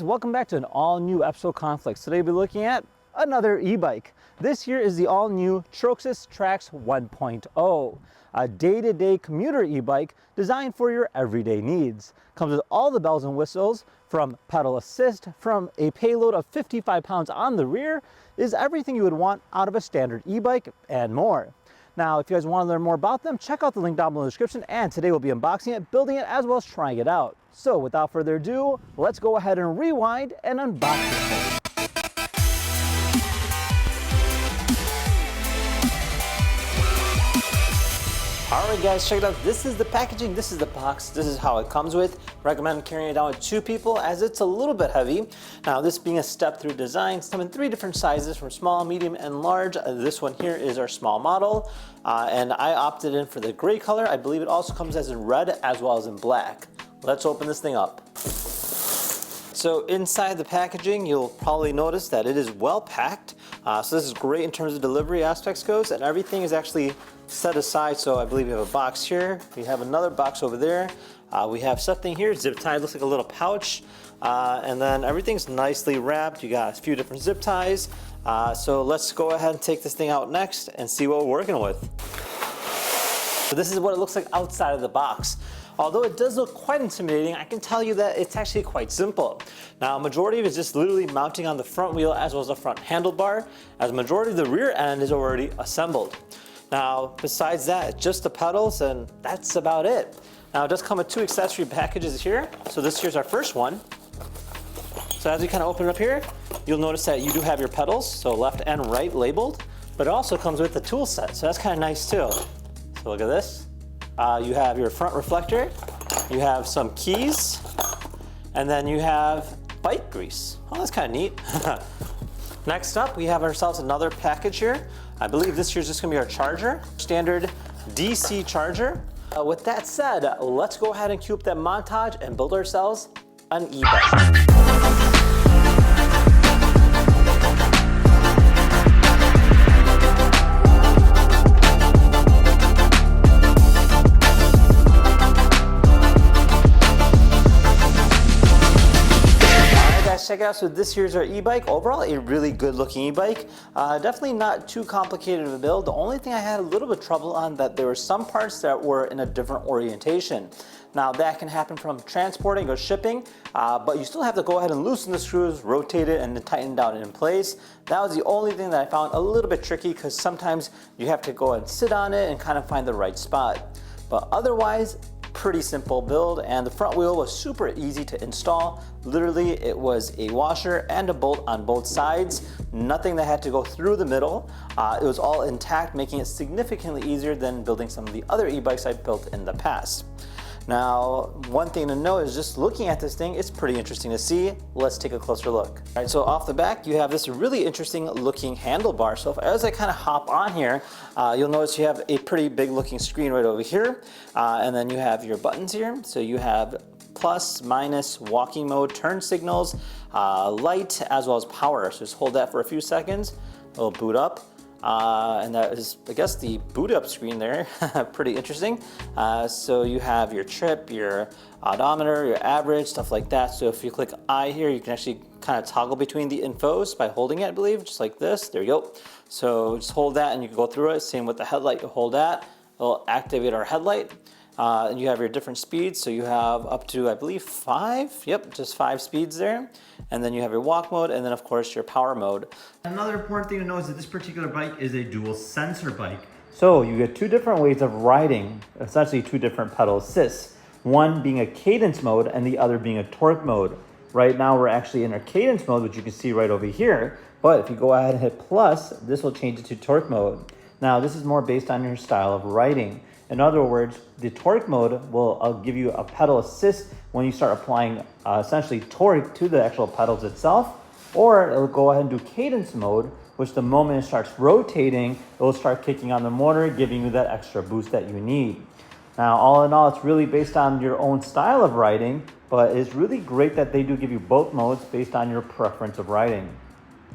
welcome back to an all-new episode of KhanFlicks. Today we'll be looking at another e-bike. This here is the all-new Troxus Trax 1.0, a day-to-day commuter e-bike designed for your everyday needs. Comes with all the bells and whistles, from pedal assist, from a payload of 55 pounds on the rear, is everything you would want out of a standard e-bike and more. Now, if you guys want to learn more about them, check out the link down below in the description, and today we'll be unboxing it, building it, as well as trying it out. So without further ado, let's go ahead and rewind and unbox it. Alright guys, check it out. This is the packaging, this is the box, this is how it comes with. Recommend carrying it down with 2 people as it's a little bit heavy. Now this being a step-through design, it's come in 3 different sizes from small, medium, and large. This one here is our small model, and I opted in for the gray color. I believe it also comes as in red as well as in black. Let's open this thing up. So inside the packaging, you'll probably notice that it is well packed. So this is great in terms of delivery aspects goes, and everything is actually set aside. So I believe we have a box here. We have another box over there. We have something here, zip tied, looks like a little pouch. And then everything's nicely wrapped. You got a few different zip ties. So let's go ahead and take this thing out next and see what we're working with. So this is what it looks like outside of the box. Although it does look quite intimidating, I can tell you that it's actually quite simple. Now, a majority of it is just literally mounting on the front wheel as well as the front handlebar, as a majority of the rear end is already assembled. Now, besides that, just the pedals, and that's about it. Now, it does come with 2 accessory packages here. So this here's our first one. So as we kind of open it up here, you'll notice that you do have your pedals, so left and right labeled, but it also comes with the tool set, so that's kind of nice too. So look at this. You have your front reflector, you have some keys, and then you have bike grease. Oh, that's kind of neat. Next up, we have ourselves another package here. I believe this here's just gonna be our charger, standard DC charger. With that said, let's go ahead and cue up that montage and build ourselves an e-bike. Check it out. So this here's our e-bike. Overall, a really good looking e-bike. Definitely not too complicated of a build. The only thing I had a little bit of trouble on, that there were some parts that were in a different orientation. Now that can happen from transporting or shipping, but you still have to go ahead and loosen the screws, rotate it, and then tighten down in place. That was the only thing that I found a little bit tricky, because sometimes you have to go and sit on it and kind of find the right spot. But otherwise, pretty simple build, and the front wheel was super easy to install. Literally, it was a washer and a bolt on both sides. Nothing that had to go through the middle. It was all intact, making it significantly easier than building some of the other e-bikes I've built in the past. Now, one thing to know is just looking at this thing, it's pretty interesting to see. Let's take a closer look. All right, so off the back, you have this really interesting looking handlebar. So as I kind of hop on here, you'll notice you have a pretty big looking screen right over here. And then you have your buttons here. So you have plus, minus, walking mode, turn signals, light, as well as power. So just hold that for a few seconds. It'll boot up. And that is, I guess, the boot up screen there. Pretty interesting. So you have your trip, your odometer, your average, stuff like that. So if you click I here, you can actually kind of toggle between the infos by holding it, I believe, just like this. There you go. So just hold that and you can go through it. Same with the headlight, you hold that, it'll activate our headlight. And you have your different speeds. So you have up to, I believe, 5. Yep, just 5 speeds there. And then you have your walk mode, and then of course your power mode. Another important thing to know is that this particular bike is a dual sensor bike. So you get 2 different ways of riding, essentially 2 different pedal assists. One being a cadence mode and the other being a torque mode. Right now we're actually in our cadence mode, which you can see right over here. But if you go ahead and hit plus, this will change it to torque mode. Now this is more based on your style of riding. In other words, the torque mode will give you a pedal assist when you start applying essentially torque to the actual pedals itself, or it'll go ahead and do cadence mode, which the moment it starts rotating, it will start kicking on the motor, giving you that extra boost that you need. Now, all in all, it's really based on your own style of riding, but it's really great that they do give you both modes based on your preference of riding.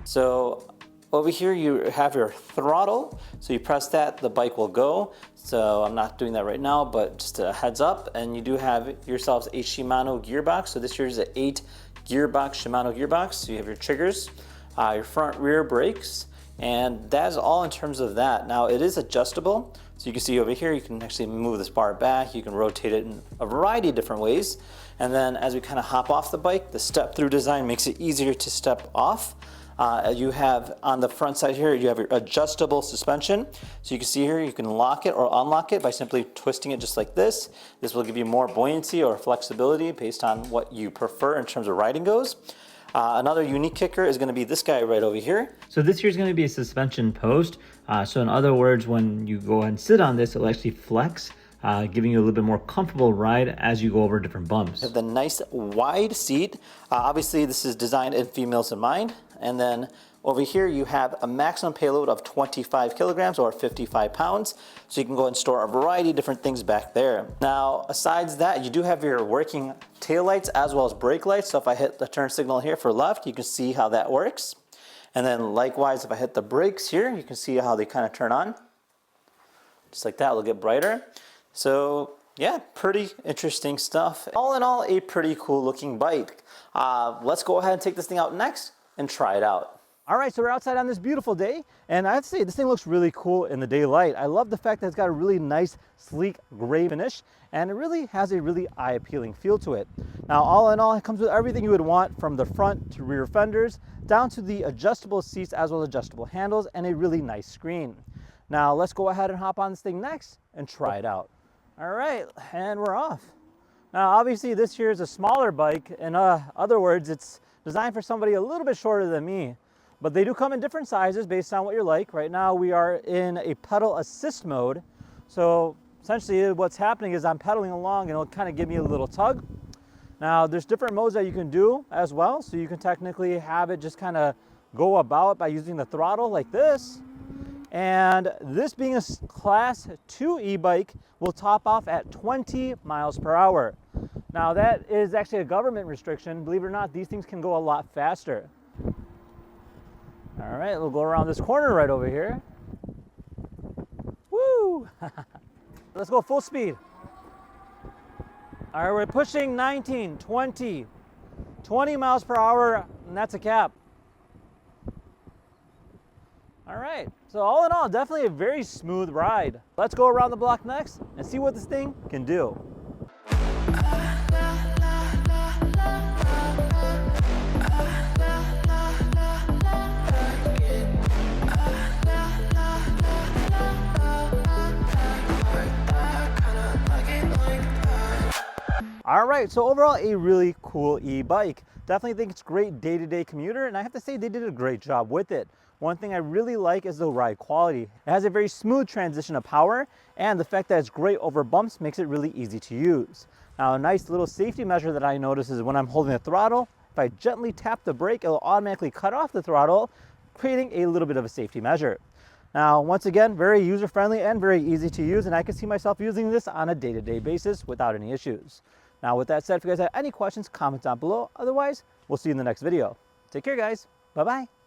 So Over here you have your throttle, so you press that, the bike will go. So I'm not doing that right now, but just a heads up. And you do have yourselves a Shimano gearbox. So this here is an 8 gearbox, Shimano gearbox. So you have your triggers, your front rear brakes, and that is all in terms of that. Now it is adjustable. So you can see over here, you can actually move this bar back. You can rotate it in a variety of different ways. And then as we kind of hop off the bike, the step through design makes it easier to step off. You have on the front side here, you have your adjustable suspension. So you can see here, you can lock it or unlock it by simply twisting it just like this. This will give you more buoyancy or flexibility based on what you prefer in terms of riding goes. Another unique kicker is going to be this guy right over here. So this here is going to be a suspension post. So in other words, when you go ahead and sit on this, it'll actually flex, giving you a little bit more comfortable ride as you go over different bumps. You have the nice wide seat. Obviously, this is designed in females in mind. And then over here, you have a maximum payload of 25 kilograms or 55 pounds. So you can go and store a variety of different things back there. Now, besides that, you do have your working tail lights as well as brake lights. So if I hit the turn signal here for left, you can see how that works. And then likewise, if I hit the brakes here, you can see how they kind of turn on. Just like that, it'll get brighter. So yeah, pretty interesting stuff. All in all, a pretty cool looking bike. Let's go ahead and take this thing out next and try it out. All right, so we're outside on this beautiful day, and I have to say this thing looks really cool in the daylight. I love the fact that it's got a really nice, sleek gray finish, and it really has a really eye-appealing feel to it. Now, all in all, it comes with everything you would want from the front to rear fenders, down to the adjustable seats as well as adjustable handles, and a really nice screen. Now, let's go ahead and hop on this thing next and try it out. All right, and we're off. Now, obviously, this here is a smaller bike. In other words, it's designed for somebody a little bit shorter than me, but they do come in different sizes based on what you're like. Right now, we are in a pedal assist mode. So essentially what's happening is I'm pedaling along and it'll kind of give me a little tug. Now, there's different modes that you can do as well. So you can technically have it just kind of go about by using the throttle like this. And this being a class 2 e-bike will top off at 20 miles per hour. Now that is actually a government restriction. Believe it or not, these things can go a lot faster. All right, we'll go around this corner right over here. Woo! Let's go full speed. All right, we're pushing 19, 20 miles per hour, and that's a cap. All right, so all in all, definitely a very smooth ride. Let's go around the block next and see what this thing can do. All right, so overall, a really cool e-bike. Definitely think it's great day-to-day commuter, and I have to say they did a great job with it. One thing I really like is the ride quality. It has a very smooth transition of power, and the fact that it's great over bumps makes it really easy to use. Now, a nice little safety measure that I notice is when I'm holding the throttle, if I gently tap the brake, it'll automatically cut off the throttle, creating a little bit of a safety measure. Now, once again, very user-friendly and very easy to use, and I can see myself using this on a day-to-day basis without any issues. Now, with that said, if you guys have any questions, comment down below. Otherwise, we'll see you in the next video. Take care, guys. Bye-bye.